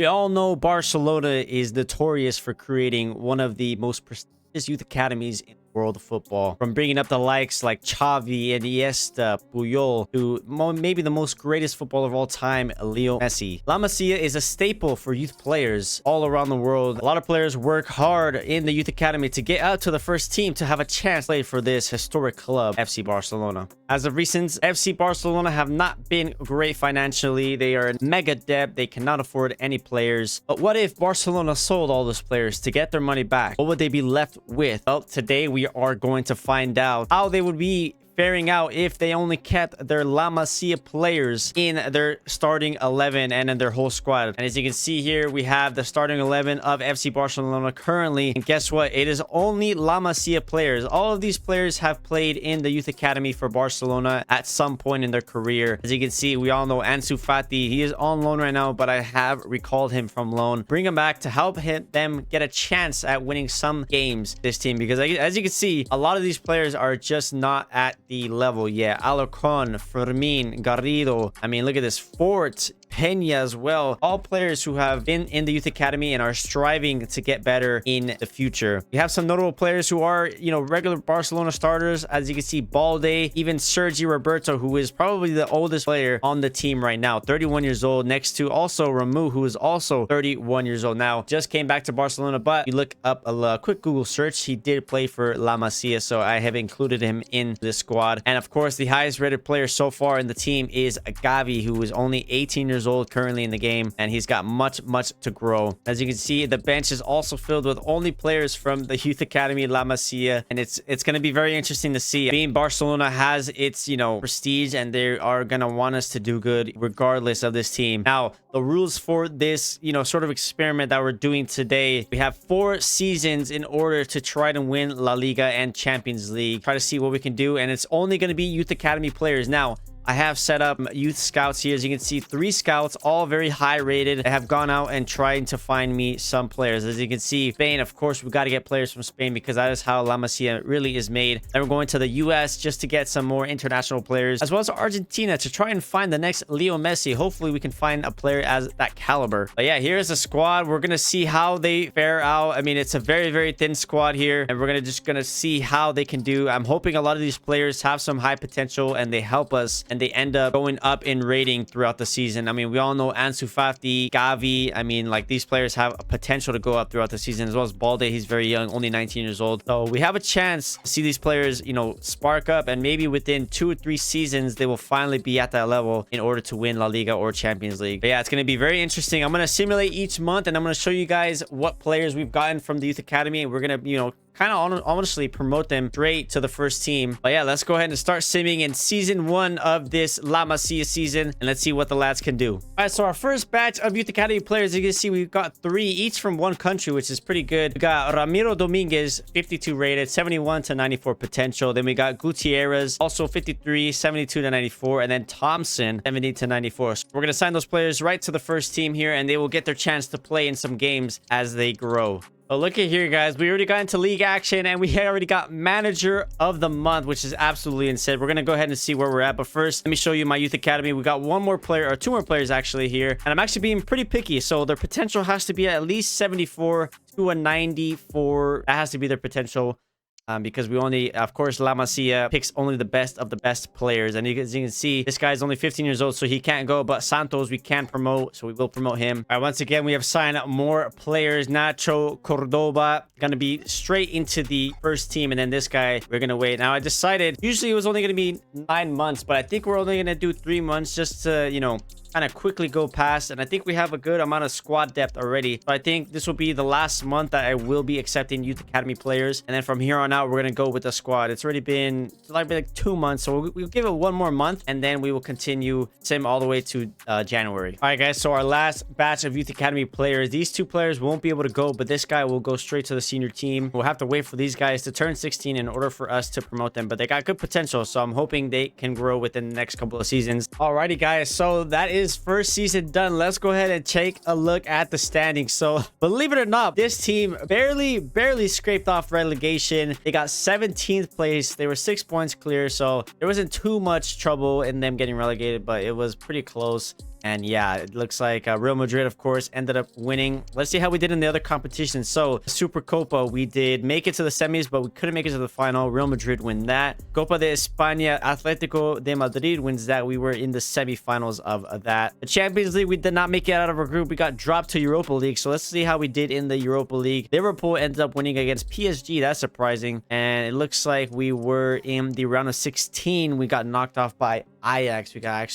We all know Barcelona is notorious for creating one of the most prestigious youth academies in the world of football. From bringing up the likes like Xavi, Iniesta, Puyol, to maybe the most greatest footballer of all time, Leo Messi. La Masia is a staple for youth players all around the world. A lot of players work hard in the youth academy to get out to the first team to have a chance to play for this historic club, FC Barcelona. As of recent, FC Barcelona have not been great financially. They are in mega debt. They cannot afford any players. But what if Barcelona sold all those players to get their money back? What would they be left with? Well, today we are going to find out how they would be faring out if they only kept their La Masia players in their starting 11 and in their whole squad. And as you can see here, we have the starting 11 of FC Barcelona currently. And guess what? It is only La Masia players. All of these players have played in the youth academy for Barcelona at some point in their career. As you can see, we all know Ansu Fati. He is on loan right now, but I have recalled him from loan. Bring him back to help them get a chance at winning some games, this team. Because as you can see, a lot of these players are just not at the level yet. Alarcon, Fermin, Garrido. I mean, look at this. Fort, Peña as well. All players who have been in the youth academy and are striving to get better in the future. We have some notable players who are, regular Barcelona starters. As you can see, Balde, even Sergi Roberto, who is probably the oldest player on the team right now, 31 years old, next to also Ramu, who is also 31 years old now. Just came back to Barcelona, but you look up a quick Google search, he did play for La Masia, so I have included him in the squad. And of course, the highest rated player so far in the team is Gavi, who is only 18 years old currently in the game, and he's got much to grow. As you can see, the bench is also filled with only players from the youth academy La Masia, and it's going to be very interesting to see. Being Barcelona has its prestige, and they are going to want us to do good regardless of this team. Now, the rules for this sort of experiment that we're doing today, we have 4 seasons in order to try to win La Liga and Champions League. Try to see what we can do, and it's only going to be youth academy players. Now, I have set up youth scouts here. As you can see, 3 scouts, all very high rated. I have gone out and tried to find me some players. As you can see, Spain, of course, we got to get players from Spain because that is how La Masia really is made. Then we're going to the US just to get some more international players, as well as Argentina to try and find the next Leo Messi. Hopefully, we can find a player as that caliber. But yeah, here's the squad. We're going to see how they fare out. I mean, it's a very thin squad here, and we're just going to see how they can do. I'm hoping a lot of these players have some high potential and they help us, and they end up going up in rating throughout the season. I mean, we all know Ansu Fati, Gavi. I mean, like, these players have a potential to go up throughout the season, as well as Balde. He's very young, only 19 years old. So we have a chance to see these players, spark up, and maybe within 2 or 3 seasons, they will finally be at that level in order to win La Liga or Champions League. But yeah, it's going to be very interesting. I'm going to simulate each month, and I'm going to show you guys what players we've gotten from the youth academy, and we're going to, kind of honestly promote them straight to the first team. But yeah, let's go ahead and start simming in season 1 of this La Masia season, and let's see what the lads can do. All right, so our first batch of youth academy players, you can see we've got 3 each from one country, which is pretty good. We got Ramiro Dominguez, 52 rated, 71 to 94 potential. Then we got Gutierrez, also 53, 72 to 94, and then Thompson, 70 to 94. So we're gonna sign those players right to the first team here, and they will get their chance to play in some games as they grow. Oh, look at here, guys. We already got into league action, and we already got manager of the month, which is absolutely insane. We're going to go ahead and see where we're at. But first, let me show you my youth academy. We got 1 more player, or 2 more players actually here. And I'm actually being pretty picky. So their potential has to be at least 74 to a 94. That has to be their potential. Because we only, of course, La Masia picks only the best of the best players. And as you can see, this guy's only 15 years old, so he can't go. But Santos, we can promote, so we will promote him. All right, once again, we have signed up more players. Nacho Cordoba, going to be straight into the first team. And then this guy, we're going to wait. Now, I decided, usually it was only going to be 9 months, but I think we're only going to do 3 months just to, kind of quickly go past. And I think we have a good amount of squad depth already. So I think this will be the last month that I will be accepting youth academy players, and then from here on out we're gonna go with the squad. It's already been like 2 months, so we'll give it 1 more month, and then we will continue sim all the way to January. All right, guys, so our last batch of youth academy players, these 2 players won't be able to go, but this guy will go straight to the senior team. We'll have to wait for these guys to turn 16 in order for us to promote them, but they got good potential, so I'm hoping they can grow within the next couple of seasons. Alrighty, guys, so that is first season done. Let's go ahead and take a look at the standings. So believe it or not, this team barely scraped off relegation. They got 17th place. They were 6 points clear, so there wasn't too much trouble in them getting relegated, but it was pretty close. And yeah, it looks like Real Madrid, of course, ended up winning. Let's see how we did in the other competitions. So Super Copa, we did make it to the semis, but we couldn't make it to the final. Real Madrid win that. Copa de España, Atletico de Madrid wins that. We were in the semifinals of that. The Champions League, we did not make it out of our group. We got dropped to Europa League. So let's see how we did in the Europa League. Liverpool ended up winning against PSG. That's surprising. And it looks like we were in the round of 16. We got knocked off by Ajax. We got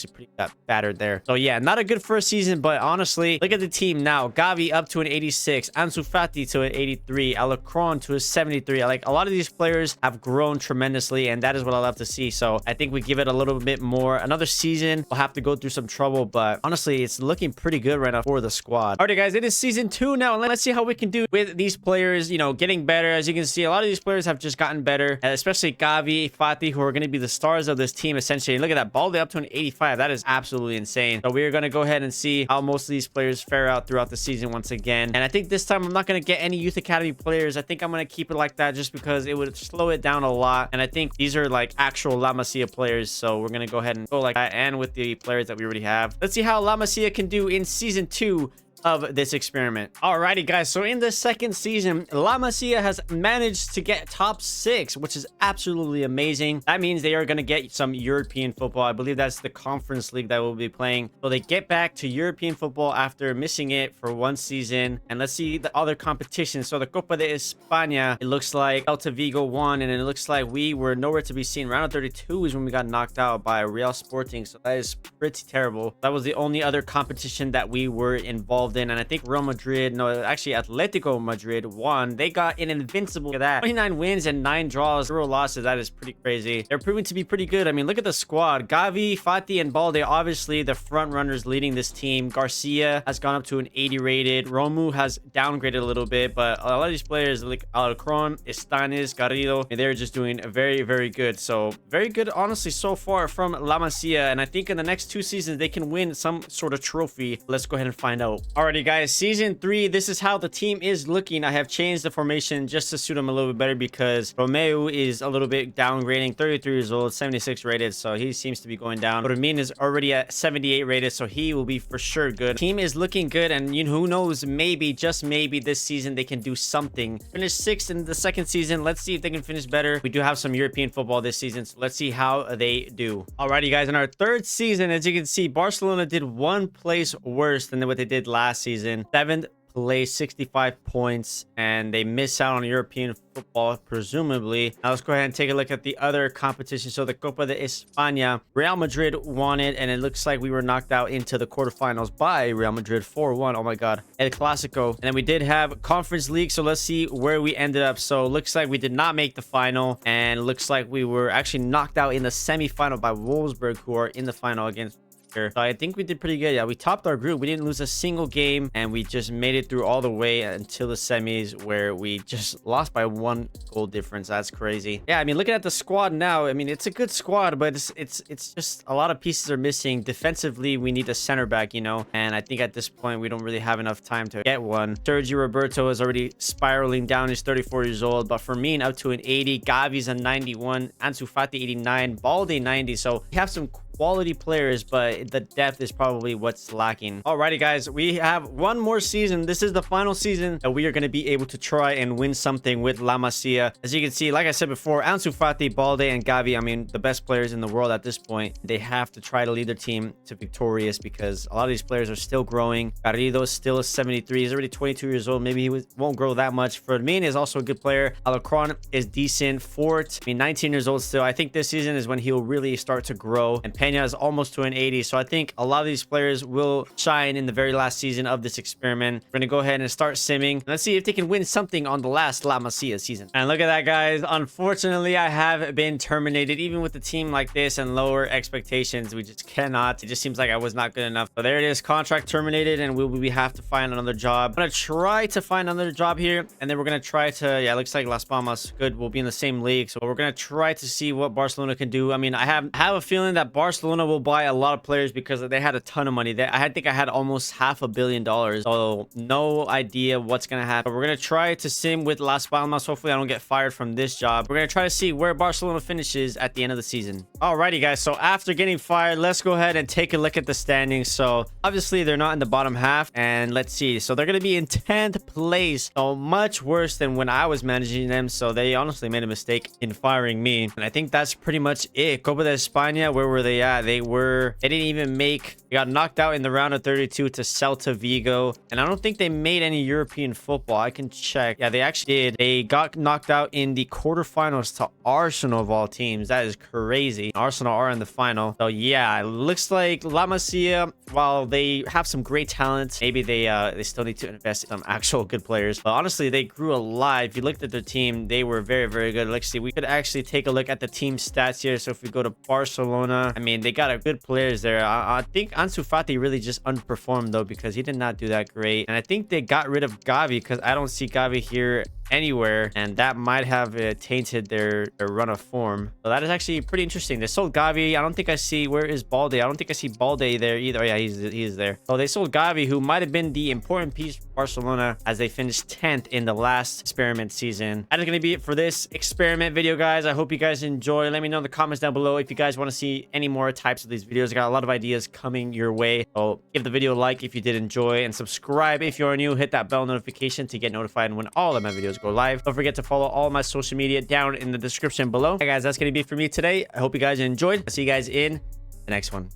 battered there. So yeah, not a good first season, but honestly, look at the team now. Gavi up to an 86, Ansu Fati to an 83, Alacron to a 73. Like, a lot of these players have grown tremendously, and that is what I love to see. So I think we give it a little bit more. Another season, we'll have to go through some trouble, but honestly, it's looking pretty good right now for the squad. Alrighty, guys, it is season 2 now, and let's see how we can do with these players, you know, getting better. As you can see, a lot of these players have just gotten better, especially Gavi, Fati, who are going to be the stars of this team, essentially. And look at that, Balde up to an 85. That is absolutely insane. So we're going to go ahead and see how most of these players fare out throughout the season once again. And I think this time I'm not going to get any youth academy players. I think I'm going to keep it like that just because it would slow it down a lot. And I think these are like actual La Masia players. So we're going to go ahead and go like that, and with the players that we already have. Let's see how La Masia can do in season 2 of this experiment. Alrighty, guys, so in the second season, La Masia has managed to get top 6, which is absolutely amazing. That means they are going to get some European football. I believe that's the Conference League that we'll be playing. So they get back to European football after missing it for 1 season. And let's see the other competitions. So the Copa de España, it looks like Celta Vigo won, and it looks like we were nowhere to be seen. Round of 32 is when we got knocked out by Real Sporting, so that is pretty terrible. That was the only other competition that we were involved in. And I think Real Madrid, no, actually Atletico Madrid won. They got an invincible, look at that, 29 wins and 9 draws, 0 losses. That is pretty crazy. They're proving to be pretty good. I mean, look at the squad. Gavi, Fati, and Balde, obviously the front runners leading this team. Garcia has gone up to an 80 rated. Romu has downgraded a little bit, but a lot of these players like Alacron, Estanis, Garrido, they're just doing very, very good. So very good, honestly, so far from La Masia. And I think in the next 2 seasons, they can win some sort of trophy. Let's go ahead and find out. Alrighty, guys, season 3, this is how the team is looking. I have changed the formation just to suit them a little bit better because Romeo is a little bit downgrading. 33 years old, 76 rated, so he seems to be going down. Ramin is already at 78 rated, so he will be for sure good. Team is looking good, and you know, who knows, maybe, just maybe, this season they can do something. Finish 6th in the second season. Let's see if they can finish better. We do have some European football this season, so let's see how they do. Alrighty, guys, in our 3rd season, as you can see, Barcelona did 1 place worse than what they did last season. 7th place, 65 points, and they miss out on European football, presumably. Now let's go ahead and take a look at the other competition. So the Copa de España, Real Madrid won it, and it looks like we were knocked out into the quarterfinals by Real Madrid 4-1. Oh my god. El Clasico. And then we did have Conference League, so let's see where we ended up. So it looks like we did not make the final, and it looks like we were actually knocked out in the semi-final by Wolfsburg, who are in the final against. So I think we did pretty good. Yeah, we topped our group. We didn't lose a single game, and we just made it through all the way until the semis, where we just lost by 1 goal difference. That's crazy. Yeah, I mean, looking at the squad now, I mean, it's a good squad, but it's just a lot of pieces are missing. Defensively, we need a center back, you know, and I think at this point we don't really have enough time to get one. Sergio Roberto is already spiraling down. He's 34 years old, but for me, up to an 80. Gavi's a 91. Ansu Fati 89. Balde 90. So we have some quality players, but the depth is probably what's lacking. Alrighty, guys, we have 1 more season. This is the final season that we are going to be able to try and win something with La Masia. As you can see, like I said before, Ansu Fati, Balde, and Gavi, I mean, the best players in the world at this point. They have to try to lead their team to victorious because a lot of these players are still growing. Garrido is still 73. He's already 22 years old. Maybe he won't grow that much. Fermin is also a good player. Alacron is decent. Fort, I mean, 19 years old still. I think this season is when he'll really start to grow. And Pena is almost to an 80, so I think a lot of these players will shine in the very last season of this experiment. We're gonna go ahead and start simming. Let's see if they can win something on the last La Masia season. And look at that, guys. Unfortunately, I have been terminated. Even with a team like this and lower expectations, we just cannot. It just seems like I was not good enough. So there it is, contract terminated, and we have to find another job. I'm gonna try to find another job here, and then we're gonna try to, yeah, it looks like Las Palmas, good, we'll be in the same league. So we're gonna try to see what Barcelona can do. I mean, I have a feeling that Barcelona Barcelona will buy a lot of players because they had a ton of money. I think I had almost $500 million. So no idea what's going to happen. But we're going to try to sim with Las Palmas. Hopefully I don't get fired from this job. We're going to try to see where Barcelona finishes at the end of the season. Alrighty, guys. So after getting fired, let's go ahead and take a look at the standings. So obviously they're not in the bottom half. And let's see. So they're going to be in 10th place. So much worse than when I was managing them. So they honestly made a mistake in firing me. And I think that's pretty much it. Copa de España, where were they at? They didn't even make, they got knocked out in the round of 32 to Celta Vigo. And I don't think they made any European football. I can check. Yeah, they actually did. They got knocked out in the quarterfinals to Arsenal of all teams. That is crazy. Arsenal are in the final. So yeah, it looks like La Masia, while they have some great talent, maybe they still need to invest in some actual good players. But honestly, they grew a lot. If you looked at their team, they were very, very good. Let's see. We could actually take a look at the team stats here. So if we go to Barcelona, I mean, they got a good players there. I think Ansu Fati really just underperformed though, because he did not do that great. And I think they got rid of Gavi because I don't see Gavi here anywhere, and that might have tainted their run of form. So that is actually pretty interesting. They sold Gavi. I don't think I see, where is Balde? I don't think I see Balde there either. Oh, yeah, he is there. So they sold Gavi, who might have been the important piece for Barcelona, as they finished 10th in the last experiment season. That is going to be it for this experiment video, guys. I hope you guys enjoy. Let me know in the comments down below if you guys want to see any more types of these videos. I got a lot of ideas coming your way. So give the video a like if you did enjoy, and subscribe if you're new. Hit that bell notification to get notified when all of my videos go live. Don't forget to follow all my social media down in the description below. Hey guys, that's gonna be it for me today. I hope you guys enjoyed. I'll see you guys in the next one.